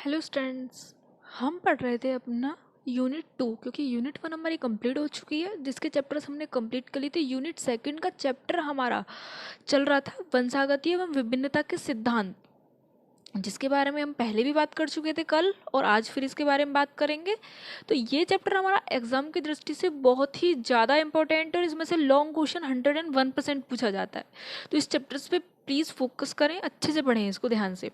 Hello students. हम पढ़ रहे थे अपना यूनिट 2 क्योंकि यूनिट 1 हमारी कंप्लीट हो चुकी है, जिसके चैप्टर्स हमने कंप्लीट कर लिए थे। यूनिट 2 का चैप्टर हमारा चल रहा था वंशागति एवं विभिन्नता के सिद्धांत, जिसके बारे में हम पहले भी बात कर चुके थे कल, और आज फिर इसके बारे में बात करेंगे। तो ये चैप्टर हमारा एग्जाम की दृष्टि से बहुत ही ज़्यादा इंपॉर्टेंट है और इसमें से लॉन्ग क्वेश्चन 101% पूछा जाता है। तो इस चैप्टर्स पे प्लीज़ फोकस करें, अच्छे से पढ़ें इसको ध्यान से।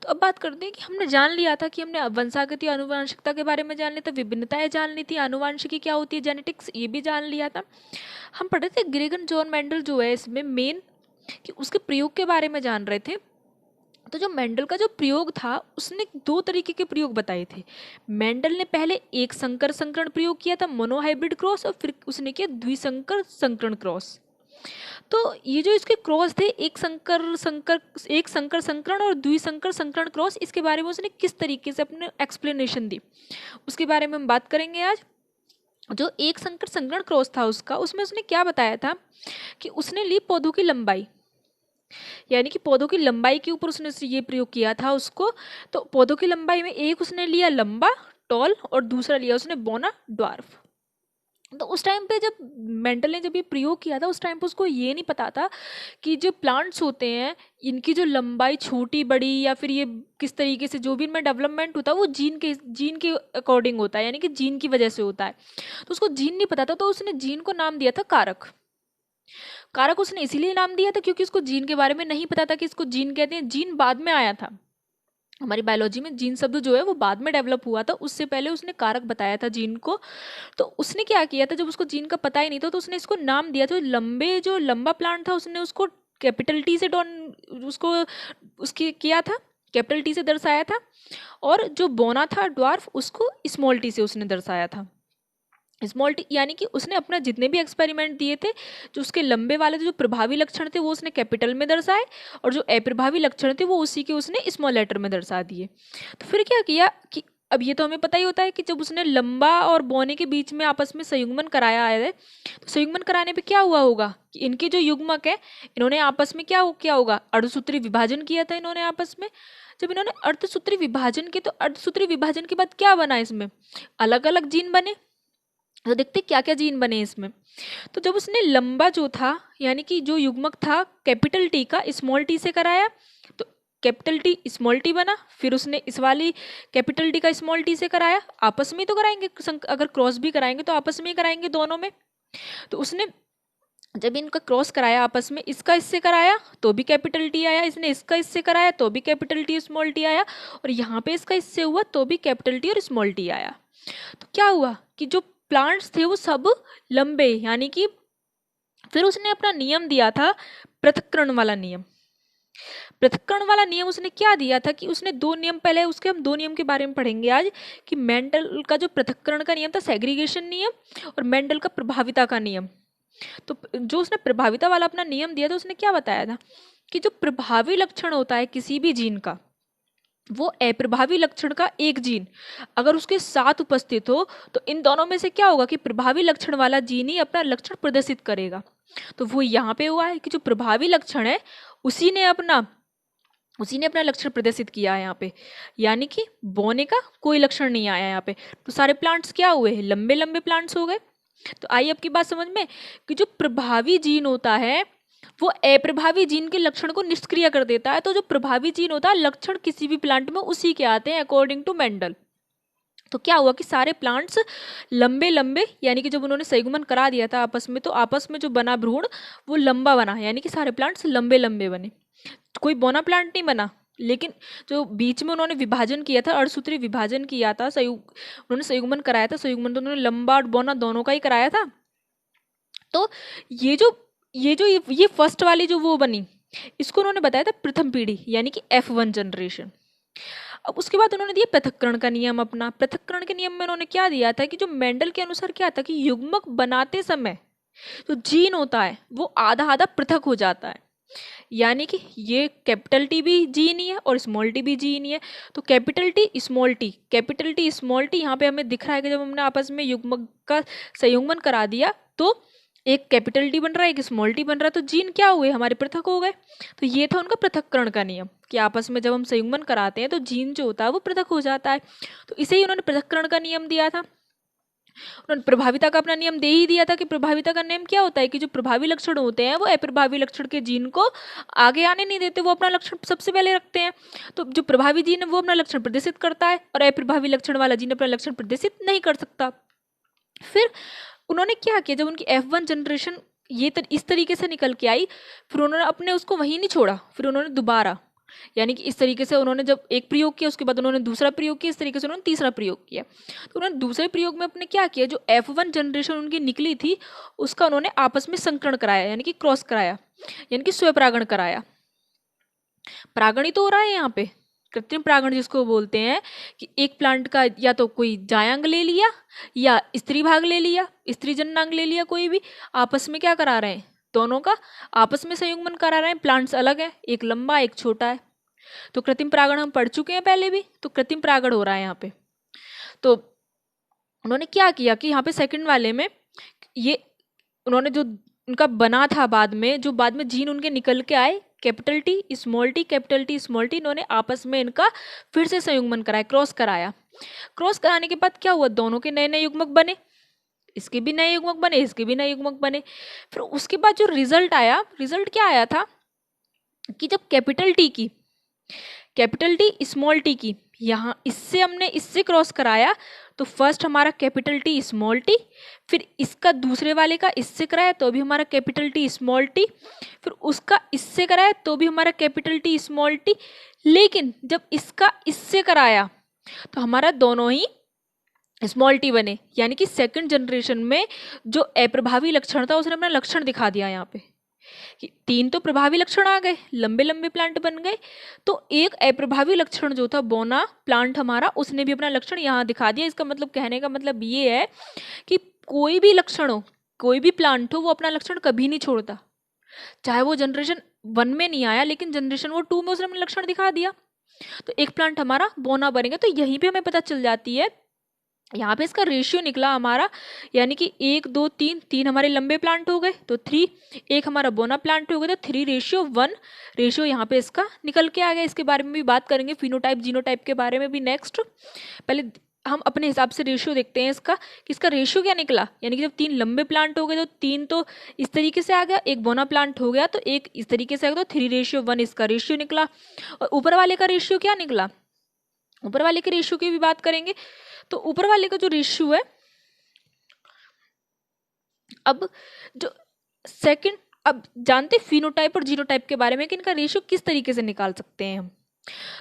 तो अब बात करते हैं कि हमने जान लिया था कि हमने वंशागति आनुवंशिकता के बारे में जान लिया था, विभिन्नताएं जान ली थी, आनुवंशिकी क्या होती है, जेनेटिक्स ये भी जान लिया था। हम पढ़े थे ग्रेगन जॉन मेंडल जो है इसमें मेन कि उसके प्रयोग के बारे में जान रहे थे। तो जो मेंडल का जो प्रयोग था उसने दो तरीके के प्रयोग बताए थे। मेंडल ने पहले एक संकर संकरण प्रयोग किया था, मोनोहाइब्रिड क्रॉस, और फिर उसने किया द्विसंकर संकरण क्रॉस। तो ये जो इसके क्रॉस थे, एक संकर संकरण और द्विसंकर संकरण क्रॉस, इसके बारे में उसने किस तरीके से अपने एक्सप्लेनेशन दी उसके बारे में हम बात करेंगे आज। जो एक संकर संकरण क्रॉस था उसमें उसने क्या बताया था कि उसने ली पौधों की लंबाई, यानी कि पौधों की लंबाई के ऊपर उसने ये प्रयोग किया था उसको। तो पौधों की लंबाई में एक उसने लिया लंबा टॉल और दूसरा लिया उसने बोना ड्वार्फ। तो उस टाइम पे जब मेंडल ने जब ये प्रयोग किया था उस टाइम पे उसको ये नहीं पता था कि जो प्लांट्स होते हैं इनकी जो लंबाई छोटी बड़ी या फिर ये किस तरीके से जो भी इनमें डेवलपमेंट होता है वो जीन के अकॉर्डिंग होता है, यानी कि जीन की वजह से होता है। तो उसको जीन नहीं पता था, तो उसने जीन को नाम दिया था कारक। कारक उसने इसीलिए नाम दिया था क्योंकि उसको जीन के बारे में नहीं पता था कि इसको जीन कहते हैं। जीन बाद में आया था, हमारी बायोलॉजी में जीन शब्द जो है वो बाद में डेवलप हुआ था, उससे पहले उसने कारक बताया था जीन को। तो उसने क्या किया था, जब उसको जीन का पता ही नहीं था तो उसने इसको नाम दिया था। जो लंबा प्लांट था उसने उसको कैपिटल टी से उसको उसकी किया था, कैपिटल टी से दर्शाया था, और जो बोना था ड्वार्फ उसको स्मॉल टी से उसने दर्शाया था। स्मॉल टी यानी कि उसने अपना जितने भी एक्सपेरिमेंट दिए थे, जो उसके लंबे वाले जो प्रभावी लक्षण थे वो उसने कैपिटल में दर्शाए, और जो अप्रभावी लक्षण थे वो उसी के उसने स्मॉल लेटर में दर्शा दिए। तो फिर क्या किया कि अब ये तो हमें पता ही होता है कि जब उसने लंबा और बौने के बीच में आपस में संयुग्मन कराया है, तो संयुग्मन कराने पे क्या हुआ होगा कि इनके जो युग्मक है इन्होंने आपस में क्या होगा, अर्धसूत्री विभाजन किया था इन्होंने आपस में। जब इन्होंने अर्धसूत्री विभाजन किया तो अर्धसूत्री विभाजन के बाद क्या बना, इसमें अलग अलग जीन बने। तो देखते क्या क्या जीन बने इसमें। तो जब उसने लंबा जो था यानी कि जो युग्मक था कैपिटल टी का स्मॉल टी से कराया, तो कैपिटल टी स्मॉल टी बना। फिर उसने इस वाली कैपिटल टी का स्मॉल टी से कराया, आपस में ही तो कराएंगे, अगर क्रॉस भी कराएंगे तो आपस में ही कराएंगे दोनों में। तो उसने जब इनका क्रॉस कराया आपस में, इसका इससे कराया तो भी कैपिटल टी आया, इसने इसका इससे कराया तो भी कैपिटल टी स्मॉल टी आया, और यहाँ पे इसका इससे हुआ तो भी कैपिटल टी और स्मॉल टी आया। तो क्या हुआ कि जो प्लांट्स थे वो सब लंबे, यानी कि फिर उसने अपना नियम दिया था पृथक्करण वाला नियम। पृथक्करण वाला नियम उसने क्या दिया था कि उसने दो नियम, पहले उसके हम दो नियम के बारे में पढ़ेंगे आज, कि मेंडल का जो पृथक्करण का नियम था सेग्रीगेशन नियम, और मेंडल का प्रभाविता का नियम। तो जो उसने प्रभाविता वाला अपना नियम दिया था उसने क्या बताया था कि जो प्रभावी लक्षण होता है किसी भी जीन का, वो अप्रभावी लक्षण का एक जीन अगर उसके साथ उपस्थित हो तो इन दोनों में से क्या होगा कि प्रभावी लक्षण वाला जीन ही अपना लक्षण प्रदर्शित करेगा। तो वो यहाँ पे हुआ है कि जो प्रभावी लक्षण है उसी ने अपना लक्षण प्रदर्शित किया है यहाँ पे, यानी कि बोने का कोई लक्षण नहीं आया यहाँ पे। तो सारे प्लांट्स क्या हुए, लंबे लंबे प्लांट्स हो गए। तो आई आपकी बात समझ में कि जो प्रभावी जीन होता है वो अप्रभावी जीन के लक्षण को निष्क्रिय कर देता है। तो जो प्रभावी जीन होता है लक्षण किसी भी प्लांट में उसी के आते हैं अकॉर्डिंग टू मेंडल। तो क्या हुआ कि सारे प्लांट्स लंबे लंबे, यानी कि जब उन्होंने संयुग्मन करा दिया था आपस में, तो आपस में जो बना भ्रूण वो लंबा बना, यानी कि सारे प्लांट्स लंबे लंबे बने। कोई बौना प्लांट नहीं बना, लेकिन जो बीच में उन्होंने विभाजन किया था, अर्धसूत्री विभाजन किया था, उन्होंने संयुग्मन कराया था, संयुग्मन तो उन्होंने लंबा और बौना दोनों का ही कराया था। तो ये फर्स्ट वाली जो वो बनी, इसको उन्होंने बताया था प्रथम पीढ़ी, यानी कि F1 जनरेशन। अब उसके बाद उन्होंने दिया पृथक्करण का नियम। अपना पृथक्करण के नियम में उन्होंने क्या दिया था कि जो मेंडल के अनुसार क्या था कि युग्मक बनाते समय जो जीन होता है वो आधा आधा पृथक हो जाता है, यानी कि ये कैपिटल टी भी जीन ही है और स्मॉल टी भी जीन ही है। तो कैपिटल टी स्मॉल टी यहाँ पे हमें दिख रहा है कि जब हमने आपस में युग्मक का संयुग्मन करा दिया तो एक कैपिटल टी बन रहा है, एक स्मॉल टी बन रहा है, तो जीन क्या हुए हमारे पृथक हो गए। तो ये था उनका पृथक्करण का नियम कि आपस में जब हम संयुग्मन कराते हैं तो जीन जो होता है वो पृथक हो जाता है। तो इसे ही उन्होंने पृथक्करण का नियम दिया था। उन्होंने प्रभाविता का अपना नियम दे ही दिया था कि प्रभाविता का नियम क्या होता है कि जो प्रभावी लक्षण होते हैं वो अप्रभावी लक्षण के जीन को आगे आने नहीं देते, वो अपना लक्षण सबसे पहले रखते हैं। तो जो प्रभावी जीन है वो अपना लक्षण प्रदर्शित करता है और अप्रभावी लक्षण वाला जीन अपना लक्षण प्रदर्शित नहीं कर सकता। फिर उन्होंने क्या किया, जब उनकी F1 जनरेशन इस तरीके से निकल के आई, फिर उन्होंने अपने उसको वहीं नहीं छोड़ा, फिर उन्होंने दोबारा यानी कि इस तरीके से उन्होंने जब एक प्रयोग किया उसके बाद उन्होंने दूसरा प्रयोग किया, इस तरीके से उन्होंने तीसरा प्रयोग किया। तो उन्होंने दूसरे प्रयोग में अपने क्या किया, जो F1 जनरेशन उनकी निकली थी उसका उन्होंने आपस में संकरण कराया, यानी कि क्रॉस कराया, यानी कि स्वपरागण कराया। परागण ही तो हो रहा है यहाँ पे, कृत्रिम परागण जिसको बोलते हैं कि एक प्लांट का या तो कोई जायांग ले लिया या स्त्री भाग ले लिया, स्त्री जननांग ले लिया, कोई भी आपस में क्या करा रहे हैं, दोनों का आपस में संयुग्मन करा रहे हैं। प्लांट्स अलग है, एक लंबा एक छोटा है। तो कृत्रिम परागण हम पढ़ चुके हैं पहले भी, तो कृत्रिम परागण हो रहा है यहाँ पे। तो उन्होंने क्या किया कि यहाँ पे सेकंड वाले में ये उन्होंने जो उनका बना था बाद में, जो बाद में जीन उनके निकल के आए capital T small T capital T small T, इन्होंने आपस में इनका फिर से संयुग्मन कराया, क्रॉस कराया। क्रॉस कराने के बाद क्या हुआ, दोनों के नए नए युग्मक बने, इसके भी नए युग्मक बने, इसके भी नए युग्मक बने। फिर उसके बाद जो रिजल्ट आया, रिजल्ट क्या आया था कि जब कैपिटल टी स्मॉल टी की यहाँ इससे हमने इससे क्रॉस कराया, तो फर्स्ट हमारा कैपिटल टी स्मॉल टी, फिर इसका दूसरे वाले का इससे कराया तो भी हमारा कैपिटल टी स्मॉल टी, फिर उसका इससे कराया तो भी हमारा कैपिटल टी स्मॉल टी। लेकिन जब इसका इससे कराया तो हमारा दोनों ही स्मॉल टी बने, यानी कि सेकंड जनरेशन में जो अप्रभावी लक्षण था उसने अपना लक्षण दिखा दिया यहाँ पे कि 3 तो प्रभावी लक्षण आ गए, लंबे लंबे प्लांट बन गए, तो एक अप्रभावी लक्षण जो था बोना प्लांट हमारा, उसने भी अपना लक्षण यहाँ दिखा दिया। इसका मतलब कहने का मतलब ये है कि कोई भी लक्षण हो, कोई भी प्लांट हो, वो अपना लक्षण कभी नहीं छोड़ता, चाहे वो जनरेशन 1 में नहीं आया लेकिन जनरेशन वो 2 में उसने अपना लक्षण दिखा दिया। तो एक प्लांट हमारा बोना बनेगा। तो यहीं पे हमें पता चल जाती है, यहाँ पे इसका रेशियो निकला हमारा, यानी कि 1 2 3, 3 हमारे लंबे प्लांट हो गए तो 3, एक हमारा बोना प्लांट हो गया तो 3:1 रेशियो यहाँ पे इसका निकल के आ गया। इसके बारे में भी बात करेंगे, फिनोटाइप जीनोटाइप के बारे में भी नेक्स्ट। पहले हम अपने हिसाब से रेशियो देखते हैं इसका कि इसका रेशियो क्या निकला, यानी कि जब 3 लंबे प्लांट हो गए तो 3 तो इस तरीके से आ गया, एक बोना प्लांट हो गया तो एक इस तरीके से आ गया, तो 3:1 इसका रेशियो निकला। और ऊपर वाले का रेशियो क्या निकला, ऊपर वाले के रेशियो की भी बात करेंगे। तो ऊपर वाले का जो रेशियो है, अब जो सेकंड, अब जानते फिनोटाइप और जीनोटाइप के बारे में कि इनका रेशियो किस तरीके से निकाल सकते हैं हम।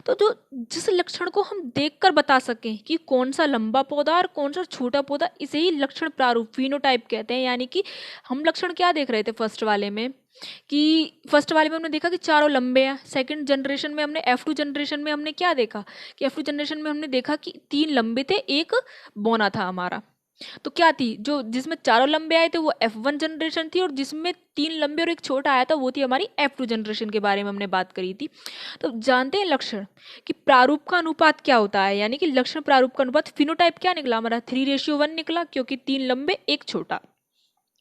तो जो जिस लक्षण को हम देखकर बता सकें कि कौन सा लंबा पौधा और कौन सा छोटा पौधा, इसे ही लक्षण प्रारूप फिनोटाइप कहते हैं। यानी कि हम लक्षण क्या देख रहे थे फर्स्ट वाले में, कि फर्स्ट वाले में हमने देखा कि चारों लंबे हैं। सेकंड जनरेशन में हमने F2 जनरेशन में हमने क्या देखा कि F2 जनरेशन में हमने देखा कि 3 लंबे थे, एक बोना था हमारा। तो क्या थी, जो जिसमें चारों लंबे आए थे वो F1 जनरेशन थी, और जिसमें 3 लंबे और एक छोटा आया था वो थी हमारी F2 जनरेशन के बारे में हमने बात करी थी। तो जानते हैं लक्षण कि प्रारूप का अनुपात क्या होता है, यानी कि लक्षण प्रारूप का अनुपात फिनोटाइप क्या निकला हमारा 3:1 निकला, क्योंकि 3 लंबे एक छोटा।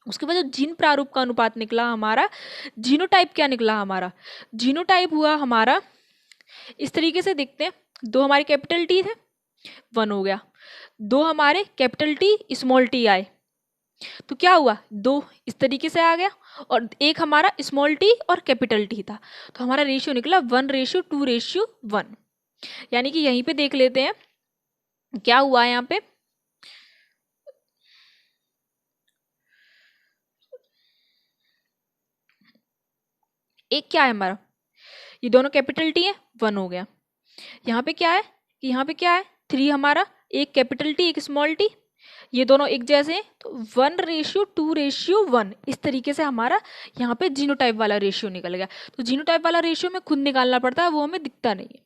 उसके बाद जो जीन प्रारूप का अनुपात निकला हमारा, जीनोटाइप क्या निकला हमारा, जीनोटाइप हुआ हमारा इस तरीके से देखते हैं, 2 हमारे कैपिटल टी थे 1 हो गया, 2 हमारे कैपिटल टी स्मॉल टी आए तो क्या हुआ 2 इस तरीके से आ गया, और एक हमारा स्मॉल टी और कैपिटल टी था, तो हमारा रेशियो निकला 1:2:1। यानी कि यहीं पे देख लेते हैं क्या हुआ यहाँ पे, एक क्या है हमारा, ये दोनों कैपिटल टी है 1 हो गया। यहाँ पे क्या है कि यहाँ पे क्या है 3 हमारा, एक कैपिटल टी एक स्मॉल टी, ये दोनों एक जैसे हैं तो 1:2:1 इस तरीके से हमारा यहाँ पे जीनोटाइप वाला रेशियो निकल गया। तो जीनोटाइप वाला रेशियो में खुद निकालना पड़ता है, वो हमें दिखता नहीं है।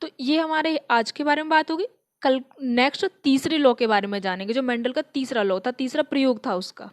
तो ये हमारे आज के बारे में बात होगी। कल नेक्स्ट तीसरे लॉ के बारे में जानेंगे, जो मेंडल का तीसरा लॉ था, तीसरा प्रयोग था उसका।